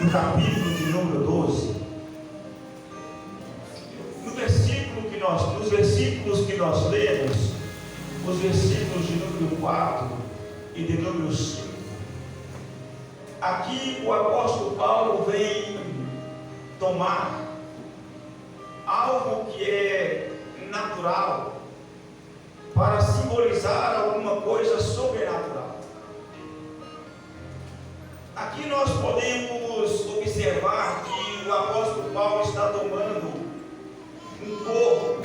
no capítulo de número 12, nos versículos que nós lemos, os versículos de número 4 e de número 5, aqui o apóstolo Paulo vem tomar algo que é natural para simbolizar alguma coisa sobrenatural. Aqui nós podemos observar que o apóstolo Paulo está tomando um corpo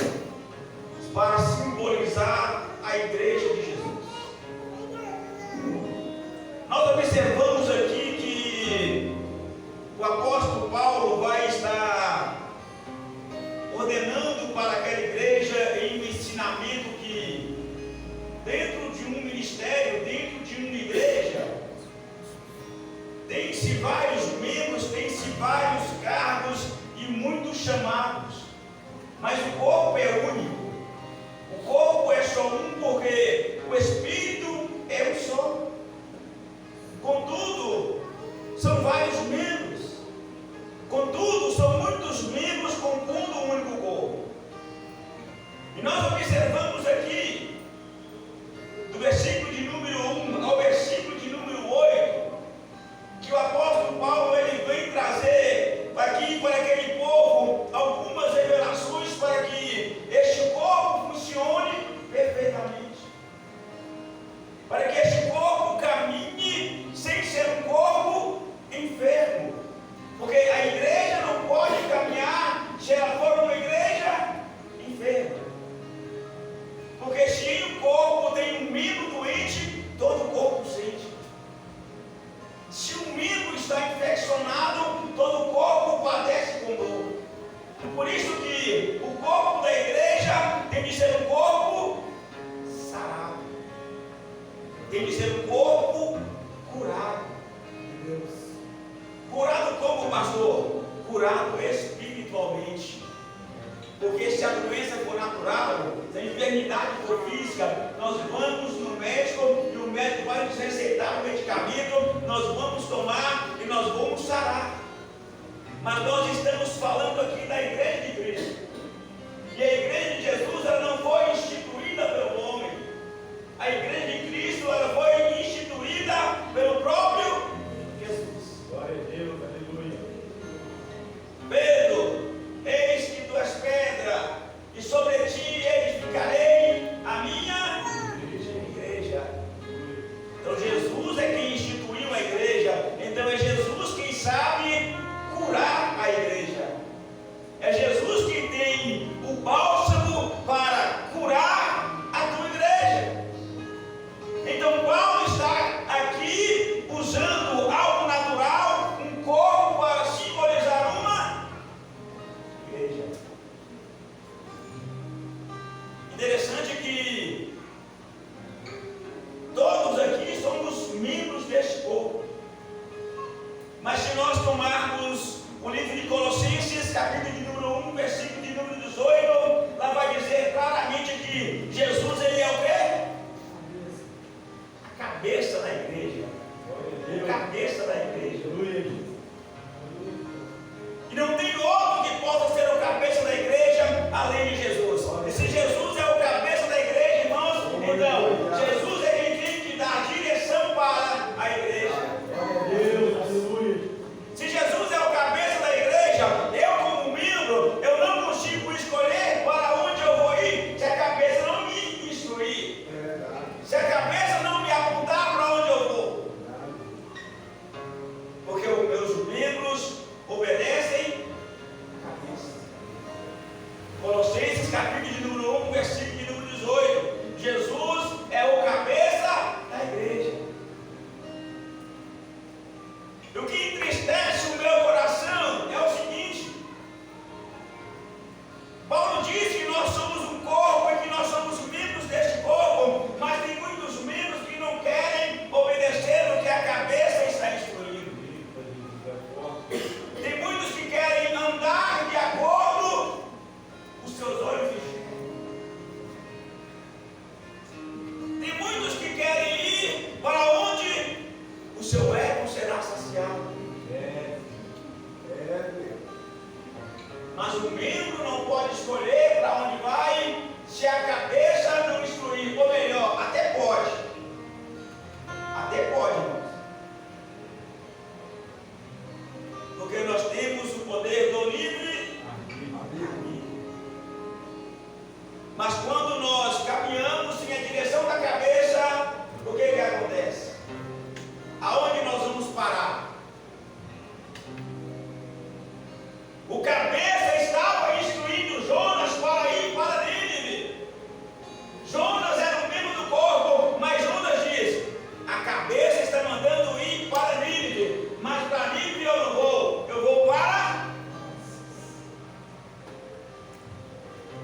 para simbolizar a igreja de Jesus. Nós observamos aqui que o apóstolo Paulo vai estar ordenando para aquela igreja em um ensinamento que, dentro de um ministério, dentro de uma igreja, tem-se vários membros, tem-se vários cargos e muitos chamados, mas o corpo é único. O corpo é só um, porque o Espírito é um só. Contudo, são vários membros. Contudo, são muitos membros compondo um único corpo. E nós observamos aqui, do versículo de número 1 ao versículo de número 8, que o apóstolo Paulo ele vem trazer aqui para aquele povo algumas revelações para que este corpo funcione perfeitamente, para que este corpo caminhe sem ser um corpo enfermo, porque a igreja não pode caminhar se ela for uma igreja enferma, porque se o corpo tem um membro doente, todo o corpo sente. Se um membro está infeccionado, todo o corpo padece com dor. Por isso que o corpo da igreja tem de ser um corpo sarado, tem de ser um corpo curado. Curado como, pastor? Curado espiritualmente. Porque se a doença for natural, se a enfermidade for física, nós vamos no médico e o médico vai nos receitar um medicamento, nós vamos tomar e nós vamos sarar. Mas nós estamos falando aqui da igreja de Cristo. E a igreja de Jesus ela não foi instituída pelo homem. A igreja de Cristo ela foi instituída pelo próprio Jesus. Glória a Deus, aleluia. Pedro, eis que tu és pedra, e sobre ti edificarei a minha igreja. Então Jesus é quem instituiu a igreja. Então é Jesus quem sabe curar a igreja. É Jesus quem tem o bálsamo para curar a tua igreja. Então Paulo está aqui usando algo natural, um corpo, para simbolizar uma igreja. Interessante que todos aqui somos membros deste corpo. Mas se nós tomarmos o livro de Colossenses, capítulo de número 1, versículo de número 18, lá vai dizer claramente que Jesus ele é o quê? A cabeça da igreja. A cabeça da igreja. E não tem outro que possa ser o cabeça da igreja além de Jesus. E se Jesus é o cabeça da igreja, irmãos, então Jesus é quem tem que dar direção para a igreja. Se Jesus é o cabeça da igreja, eu como membro, eu não consigo escolher para onde eu vou ir se a cabeça não me Mas o membro não pode escolher para onde vai se a cabeça não instruir. Ou melhor, até pode. Até pode, irmãos. Porque nós temos o poder do livre arbítrio. Mas quando nós caminhamos em a direção da cabeça, o que acontece? Aonde nós vamos parar? O cabeça estava instruindo Jonas para ir para Nínive. Jonas era o membro do corpo, mas Jonas diz: a cabeça está mandando ir para Nínive, mas para Nínive eu não vou, eu vou para.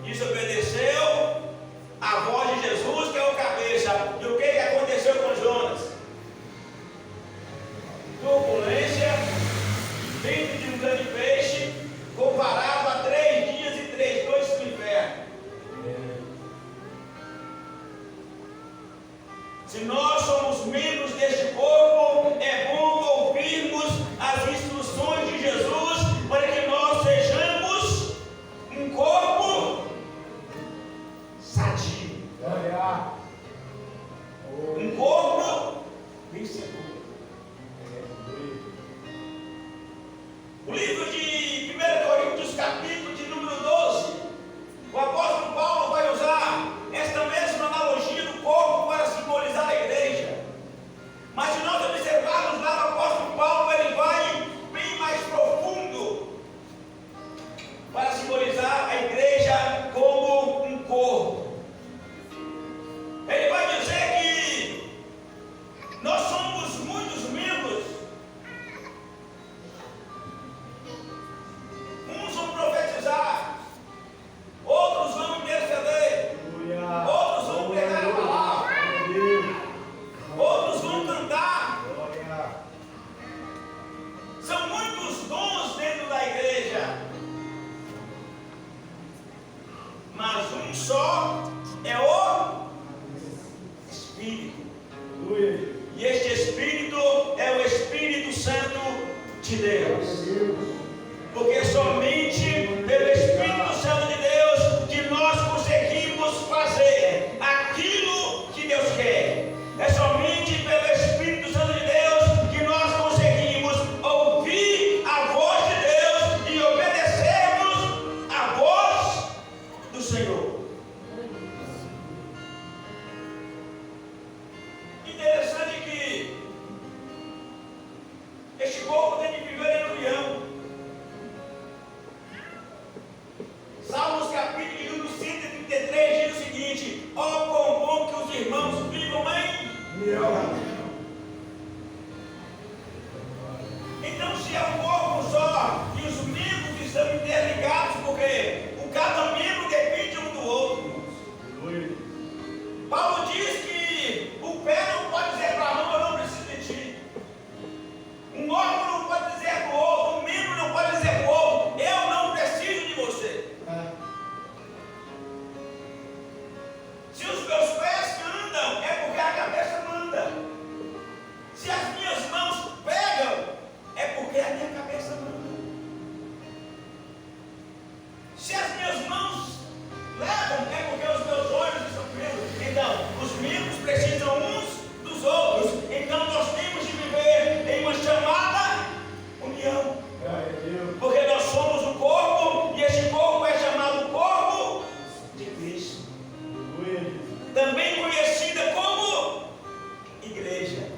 Desobedeceu a voz de Jesus, que é o cabeça. E o que aconteceu com Jonas? Turbulência dentro de um grande peixe, comparado a 3 dias e 3 noites no inferno. Se nós somos membros deste corpo, é bom ouvirmos as instruções de Jesus para que nós sejamos um corpo sadio. Um corpo vencedor. O livro de 1 Coríntios, capítulo de número 12, o apóstolo Paulo vai usar esta mesma analogia do corpo para simbolizar a igreja. Mas se nós observarmos lá o apóstolo Paulo, ele vai bem mais profundo para simbolizar a igreja como um corpo. Ele vai dizer que nós somos muitos membros. Uns vão profetizar, outros vão interceder, outros vão pregar a palavra, outros vão cantar. São muitos dons dentro da igreja, mas um só é o Espírito. E este Espírito é o Espírito Santo de Deus. Porque somente pelo Espírito Santo de Deus que nós conseguimos fazer aquilo que Deus quer. É somente pelo Espírito Santo de Deus que nós conseguimos ouvir a voz de Deus e obedecermos a voz do Senhor. Interessante que este corpo tem que viver em união. Salmos capítulo de número 133 diz o seguinte: ó, quão bom que os irmãos vivam em união. Então, se é um corpo só e os membros estão interligados, porque cada membro depende um do outro. Paulo diz que o pé não pode dizer para a mão: eu não preciso de ti. Um órgão não pode dizer para o outro, um membro não pode dizer para o outro: eu não preciso de você. Se os meus pés andam, é porque a cabeça manda. Se as minhas mãos pegam, é porque a minha cabeça manda. Se as minhas mãos levam, é porque os meus olhos estão vendo. Então, os membros precisam uns dos outros. Então, nós temos de viver em uma chamada união. Porque nós somos um corpo, e este corpo é chamado corpo de Cristo, também conhecida como igreja.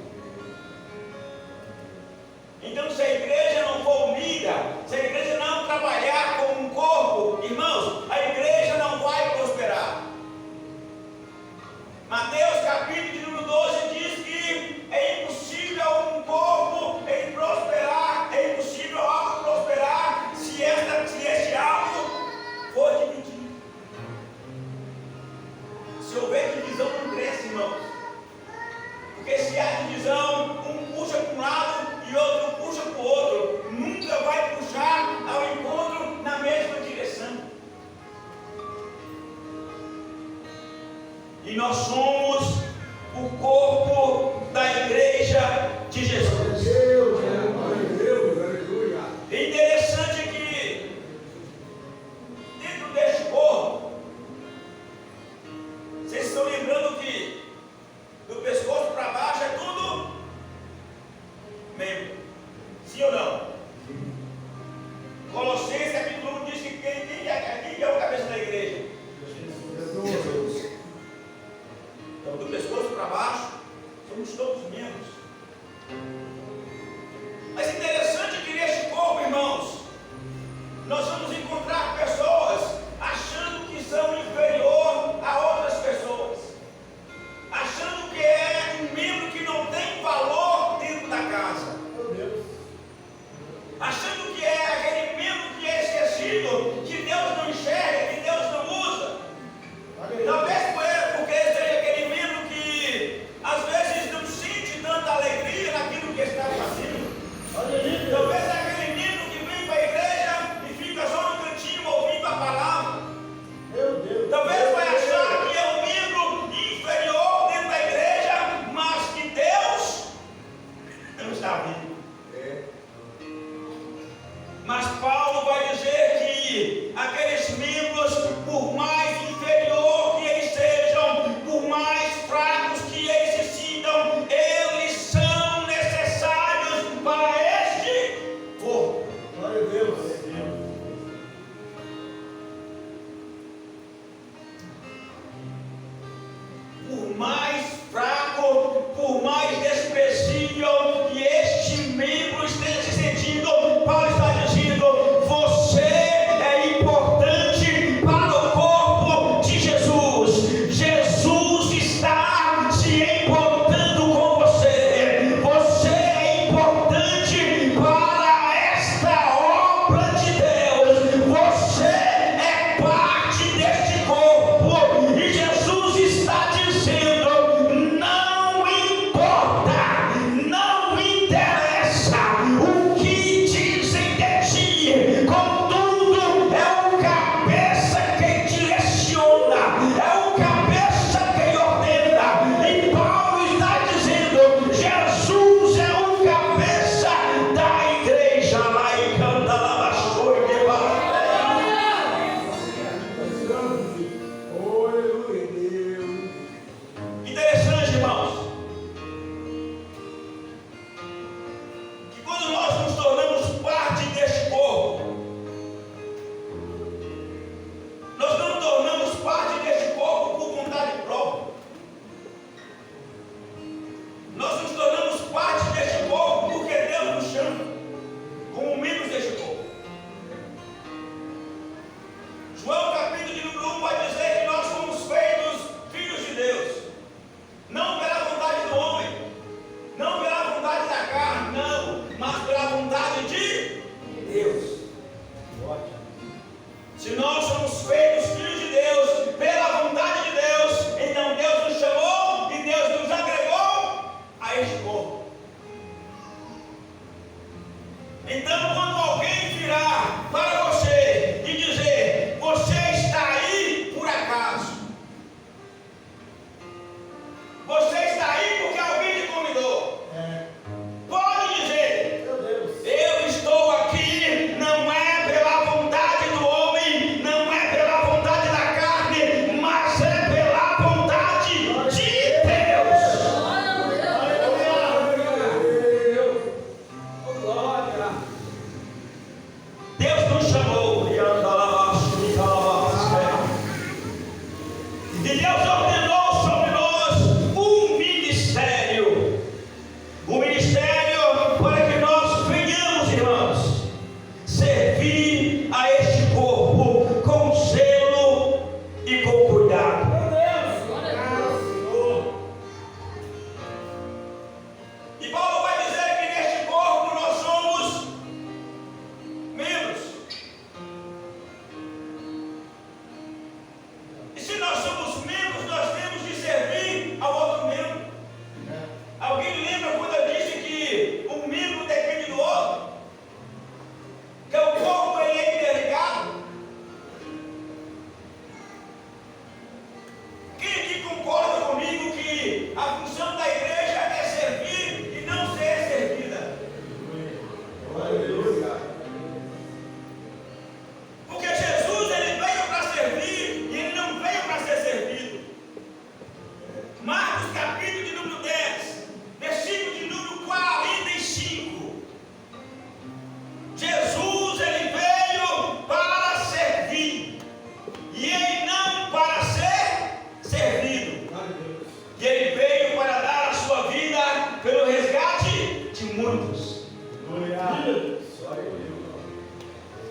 Então, se a igreja não for unida, se a igreja não trabalhar como um corpo, irmãos, a igreja não vai prosperar. Mateus capítulo de número 12 diz que é impossível um corpo em prosperar, é impossível algo prosperar se este algo for dividido. Se houver divisão, não cresce, irmãos. Porque se há divisão, um puxa para um lado e outro puxa para o outro, nunca vai puxar ao encontro na mesma direção. E nós somos o corpo da igreja de Jesus. É interessante que ou não? Colossenses capítulo 1 diz que quem é o cabeça da igreja? Jesus. Então, do pescoço para baixo, somos todos membros. Mas interessante que neste corpo, irmãos, nós vamos encontrar pessoas achando que são inferior a outras pessoas, achando que é um membro que não tem valor dentro da casa, achando que é aquele membro que é esquecido, que Deus não enxerga, que Deus não usa. Talvez porque seja aquele membro que às vezes não sente tanta alegria naquilo que está fazendo. Talvez é aquele membro que vem para a igreja e fica só no cantinho ouvindo a palavra. Talvez vai achar que é um membro inferior dentro da igreja, mas que Deus não está vindo. Mas Paulo vai dizer que aqueles membros, por mais inferior que eles sejam, por mais fracos que eles se sintam, eles são necessários para este corpo. Glória a Deus. Por mais fraco, por mais desprezível que este membro esteja se sentindo, Paulo está dizendo: você é importante para o corpo de Jesus. Jesus está se importando com você. Você é importante para esta obra de Deus. Você é parte deste corpo. E Jesus está dizendo: não importa, não interessa o que dizem de ti, contudo é o cabeça quem direciona, é o cabeça quem ordena. E Paulo está dizendo: Jesus é o cabeça da igreja. Lá e canta, lá baixou e interessante, irmãos, que quando nós nos tornamos parte deste corpo, nós não tornamos parte deste corpo por vontade própria. Nós nos tornamos parte deste corpo porque Deus nos chama como membros deste corpo. João capítulo de número 1 vai dizer que nós fomos feitos filhos de Deus, não pela vontade do homem, não pela vontade da carne, não, mas pela vontade de Deus. Se nós somos feitos filhos de Deus pela vontade de Deus, então Deus nos chamou e Deus nos agregou a este corpo. Então, quando alguém virar para você e dizer: você está aí por acaso, você está aí porque alguém te convidou, pode dizer: eu estou aqui, não é pela vontade do homem, não é pela vontade da carne, mas é pela vontade de Deus.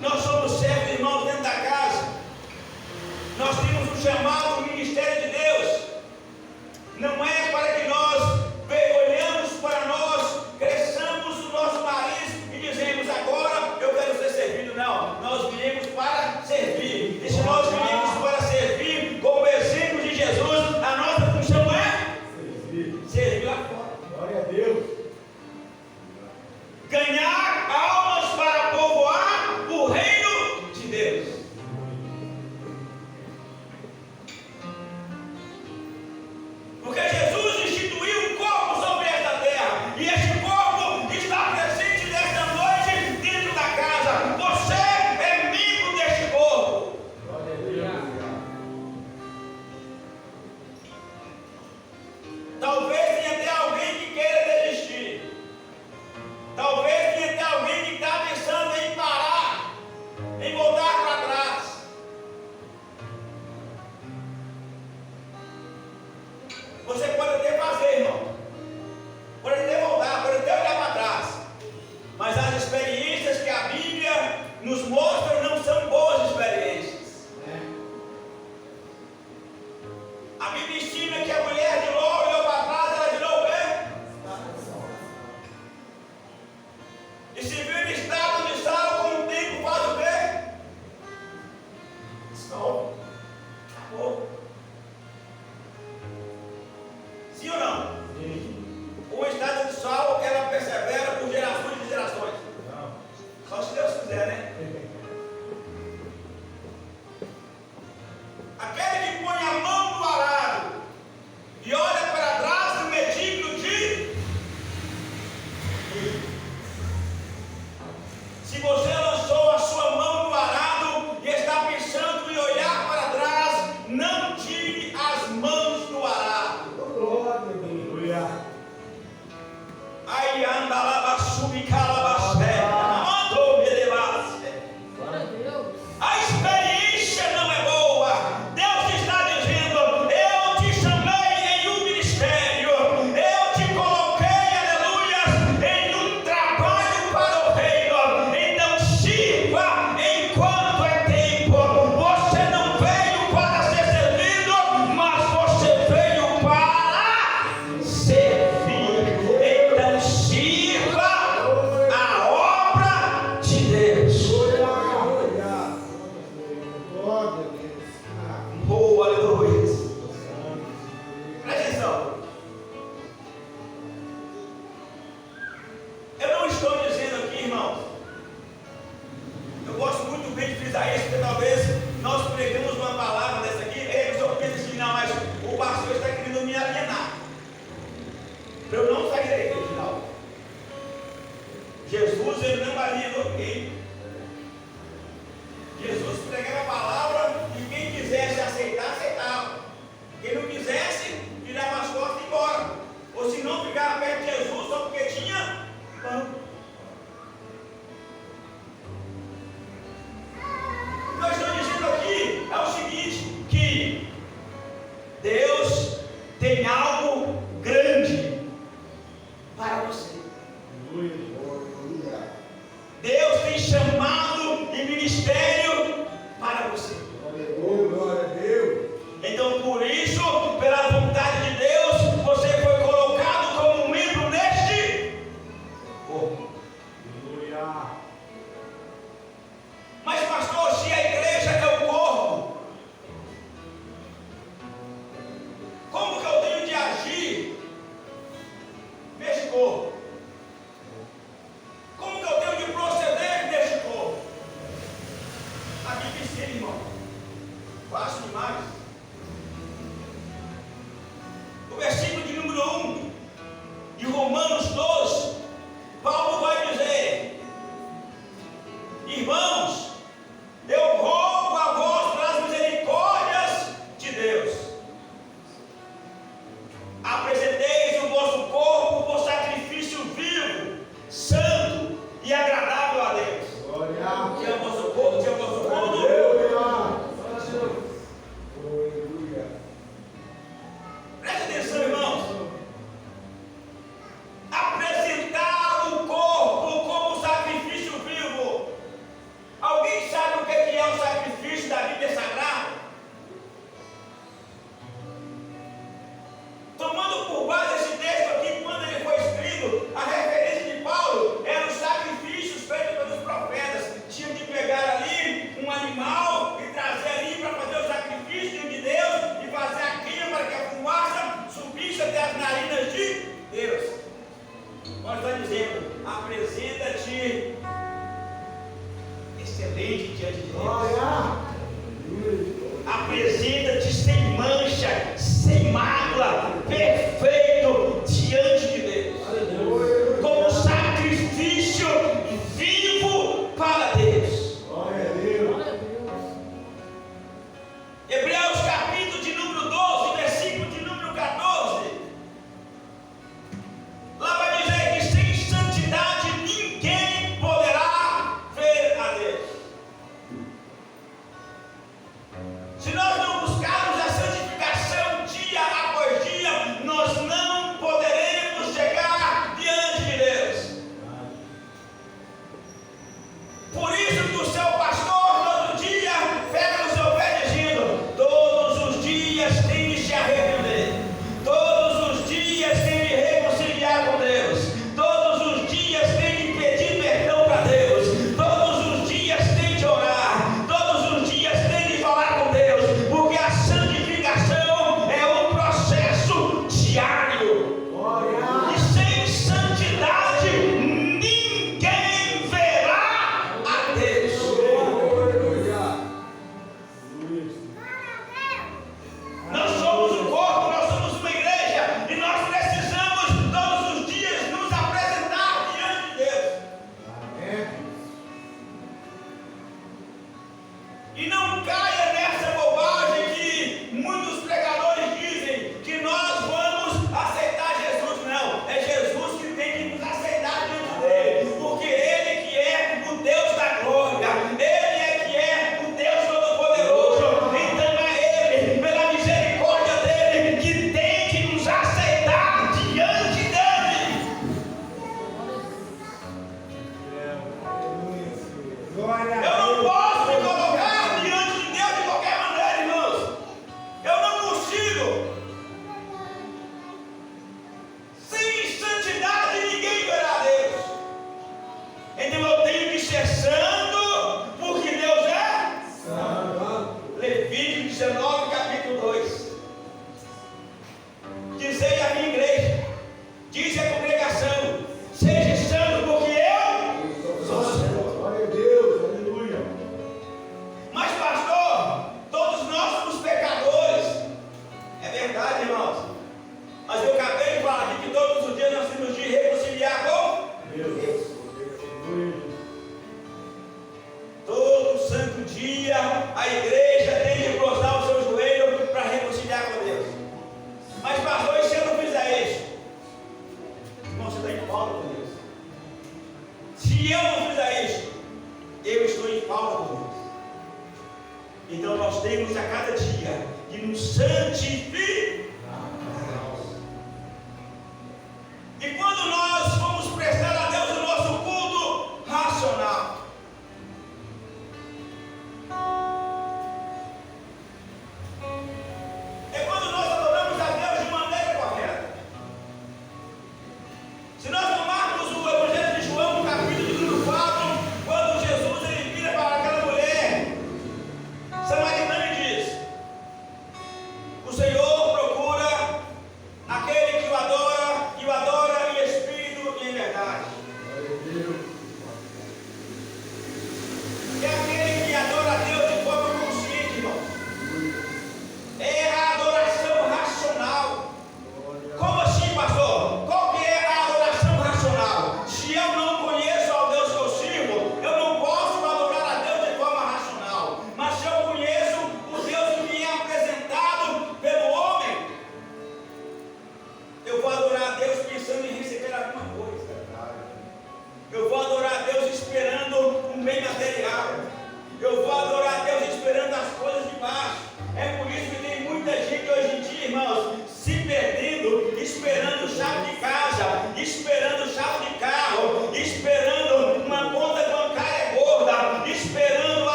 Nós somos servos, irmãos, dentro da casa. Nós temos um chamado, um ministério de Deus. Não é para que nós olhamos para nós, cresçamos o nosso nariz e dizemos agora eu quero ser servido. Não, nós viemos para servir. E se nós viemos para servir, como exemplo de Jesus, a nossa função é servir lá fora. Glória a Deus. Ganhar almas para povoar o reino de Deus. Porque Jesus instituiu um corpo sobre esta terra, e este corpo está presente nesta noite dentro da casa. Você é membro deste corpo. Glória a Deus. Talvez tenha até alguém que queira desistir. Talvez tenha até alguém que está pensando em parar, em voltar para trás. Você pode até fazer, irmão. Pode até voltar, pode até olhar para trás. Mas as experiências que a Bíblia nos mostra não são boas experiências. A Bíblia ensina que a mulher de Ló olhou para trás, ela virou o quê? E se viu em estado de sal, com o tempo faz o quê? Dissolve. Acabou. Sim ou não? Sim. O estado de sal, ela persevera por gerações e gerações. Não. Só se Deus quiser, né? Aquele que põe a mão no arado e olha para trás no medíocre de. Se você lançou a sua mão no arado e está pensando em olhar para trás, não tire as mãos do arado. Glória a Deus. Aí anda lá, basumi, calabasé, mandou me levar. Glória a Deus. A experiência não é boa. Deus está dizendo: eu te chamei em um ministério, eu te coloquei, aleluia, em um trabalho para o reino. Então sirva enquanto é tempo. Você não veio para ser servido, mas você veio para servir. Então sirva a obra de Deus. Glória a Deus. Oh, aleluia. Presta atenção. Eu não estou dizendo aqui, irmãos. Eu gosto muito bem de frisar isso, porque talvez nós pregamos uma palavra dessa aqui, e a pessoa pensa assim: não, mas o pastor está querendo me alienar. Eu não saí da igreja, não. Jesus, ele não alienou ninguém. Jesus pregava a palavra e quem quisesse aceitar, aceitava. Quem não quisesse, virava as costas e ia embora. Ou se não, ficava perto de Jesus só porque tinha pão. O que eu estou dizendo aqui é o seguinte: que Deus tem algo grande para você. Deus tem chamado e ministério para você. Glória a Deus. Então, por isso, pela vontade de Deus, você foi colocado como membro neste corpo. Aleluia. Mas, pastor, se a igreja é o corpo, como que eu tenho de agir neste corpo? Como que eu tenho de proceder neste corpo? A Bíblia ensina, irmão. Fácil demais. O versículo de número 1 de Romanos 12, Paulo vai dizer: irmãos, eu rogo a vós pelas misericórdias de Deus, apresenteis o vosso corpo por sacrifício vivo, santo e agradável a Deus. Glória. Que é o vosso corpo, que é o vosso corpo. Aleluia. Presta atenção, irmãos. Apresentar o corpo como sacrifício vivo. Alguém Nós estamos dizendo, apresenta-te excelente diante de Deus. Glória. Apresenta-te sem mancha, sem mácula, perfeito diante de Deus. Como sacrifício vivo para Deus. Glória a Deus. Hebreus capítulo de número 12, versículo de número 14. Lá vai dizer que sem santidade ninguém poderá ver a Deus. Se nós não buscarmos a santificação dia após dia, nós não poderemos chegar diante de Deus. Por isso que o seu pastor todo dia pega no seu pé dizendo: todos os dias tem de se arrepender, todos os dias tem de reconciliar com Deus, todos os dias tem de pedir perdão para Deus, todos os dias tem de orar, todos os dias tem de falar com Deus, porque a santificação é um processo diário. Glória. E sem santidade ninguém verá a Deus. Aleluia. Nós somos um corpo, nós somos uma igreja e nós precisamos todos os dias nos apresentar diante de Deus. Amém. E não caia nessa bobagem que muitos pregadores dizem que nós vamos aceitar Jesus. Não, é Jesus que tem que nos aceitar diante dele, porque ele que é o Deus da glória, ele é que é o Deus Todo-Poderoso. Então é ele, pela misericórdia dele, que tem que nos aceitar diante dele. Glória Eu a não Deus. posso me colocar diante de Deus de qualquer maneira, irmãos. Eu não consigo. Sem santidade ninguém verá a Deus. Então eu tenho que ser santo, porque Deus é. Santo. Levítico 19, capítulo 2. Dizei à minha igreja, diz à congregação: seja santo, porque eu sou santo. Glória a Deus. Aleluia. Mas pastor, todos nós somos pecadores. É verdade, irmãos. Mas eu acabei de falar aqui que todos os dias nós temos de reconciliar com Deus. Todo santo dia a igreja tem de prostrar o seu joelho para reconciliar com Deus. Mas pastor, e se eu não fizer isso? Irmão, você está em falta com Deus. Se eu não fizer isso, eu estou em falta com Deus. Então nós temos a cada dia de nos santificar. E quando nós vamos prestar a Deus o nosso culto racional, é quando nós adoramos a Deus de maneira correta. Se nós tomarmos o Evangelho de João, no capítulo de número 4, quando Jesus ele vira para aquela mulher samaritana e diz: o Senhor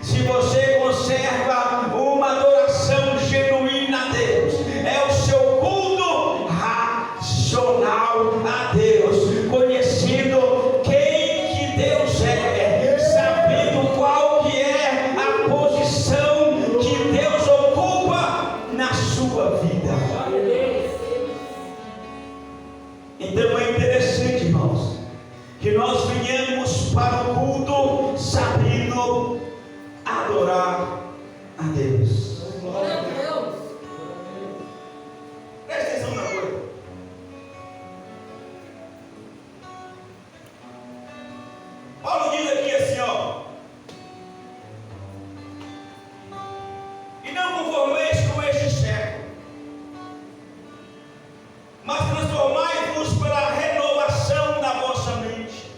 Se você conserva uma adoração genuína a Deus, é o seu culto racional a Deus, conhecendo quem que Deus é, sabendo qual que é a posição que Deus ocupa na sua vida. Então é interessante, irmãos, que nós venhamos para o culto sabendo adorar a Deus. Presta atenção na coisa. Paulo diz aqui assim, ó: e não conformeis com este século, mas transformai-vos pela renovação da vossa mente,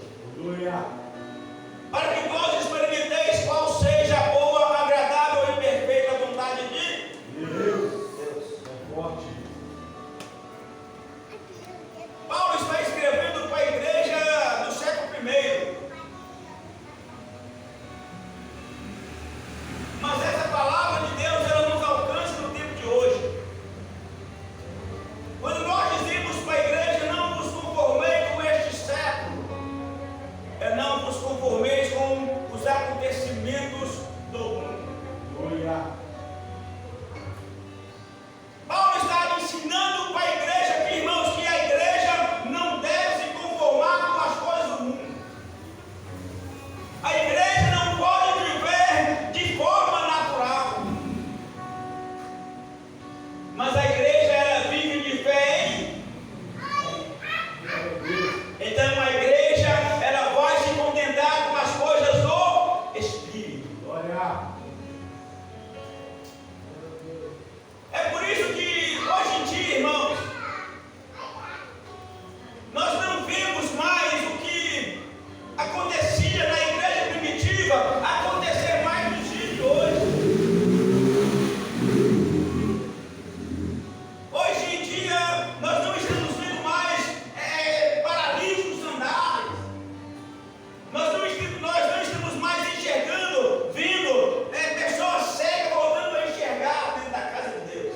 para que vós experimenteis qual seja a boa, agradável e perfeita vontade de Deus. Paulo está escrevendo para a igreja do século I. Mas essa palavra de Deus, ela nos alcança no tempo de hoje. Quando nós dizemos para a igreja: não vos conformeis com este século, não vos conformeis com os acontecimentos do mundo. Paulo está ensinando para a igreja aqui, irmãos, que a igreja não deve se conformar com as coisas do mundo. A igreja não pode viver de forma natural, mas a igreja, ela vive de fé em. Então a igreja, ela vai se contentar com as coisas do Espírito. É por isso que hoje em dia, irmãos, nós não vemos mais o que acontecia na igreja primitiva acontecer mais nos dias de hoje. Hoje em dia, nós não estamos vendo mais paralíticos andarem. Nós não estamos mais enxergando, vendo pessoas cegas voltando a enxergar dentro da casa de Deus.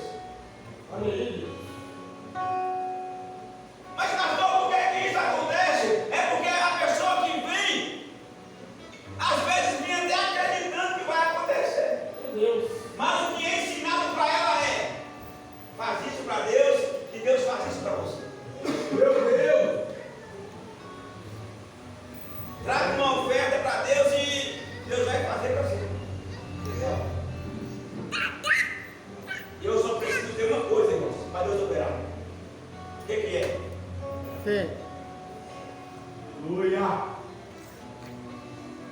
Mas, pastor, por que isso acontece? É porque a pessoa que vem, às vezes vem até acreditando que vai acontecer. Mas o que é ensinado para ela é: faz isso para Deus, que Deus faz isso para você. Meu Deus! Traga uma oferta para Deus e Deus vai fazer para você. Eu só preciso ter uma coisa, irmãos, para Deus operar. O que é? Fé.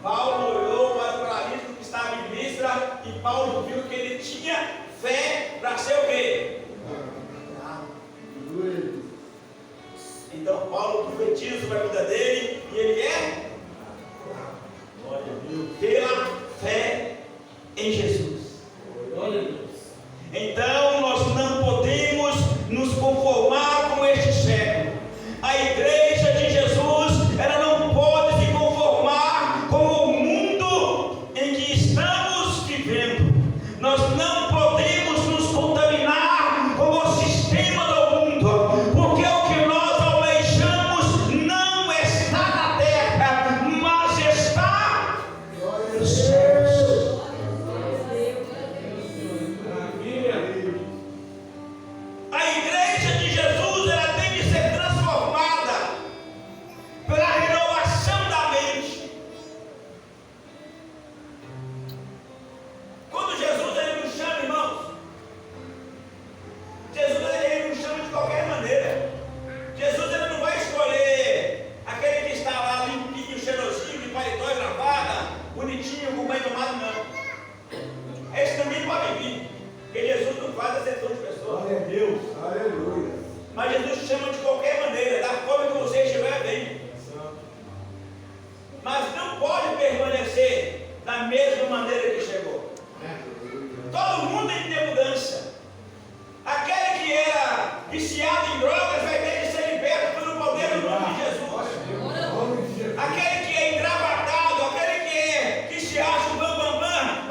Paulo olhou para o paralítico que estava em Listra e Paulo viu que ele tinha fé para ser o quê? Então Paulo profetiza sobre a vida dele e ele é pela fé em Jesus. Então nós não podemos nos conformar com este século. A igreja de Jesus, ela não pode se conformar com o mundo em que estamos vivendo. Nós não podemos nos contaminar com o sistema do mundo, porque o que nós almejamos não está na terra, mas está nos céus. A igreja de Jesus, ela tem que ser transformada pela renovação da mente. Quando Jesus ele nos chama, irmãos, Jesus ele nos chama de qualquer maneira. Jesus ele não vai escolher aquele que está lá limpinho, cheirosinho, de paletó e gravata, bonitinho, com banho tomado, não. Esse também pode vir, porque Jesus não faz acepção de pessoas. Glória a Deus, aleluia. Mas Jesus te chama de qualquer maneira, da forma que você estiver bem. Mas não pode permanecer da mesma maneira que chegou. Todo mundo tem que ter mudança. Aquele que era viciado em drogas vai ter que ser liberto pelo poder do nome de Jesus. Aquele que é engravatado, aquele que se acha o bambambam,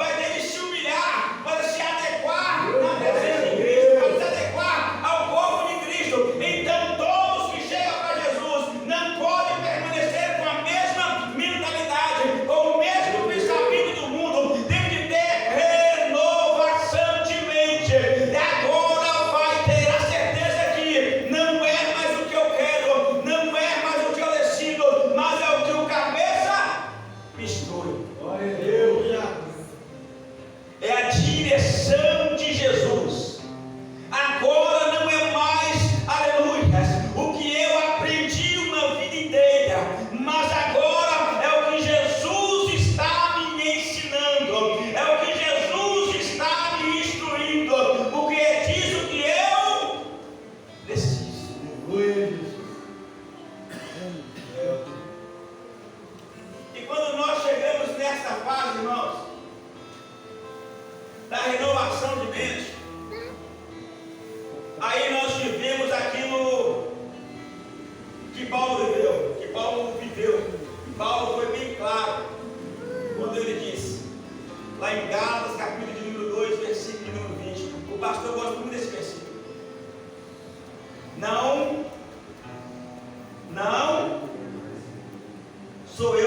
da renovação de mente. Aí nós vivemos aquilo que Paulo viveu, Paulo foi bem claro quando ele disse, lá em Gálatas, capítulo de número 2, versículo de número 20. O pastor gosta muito desse versículo. Não sou eu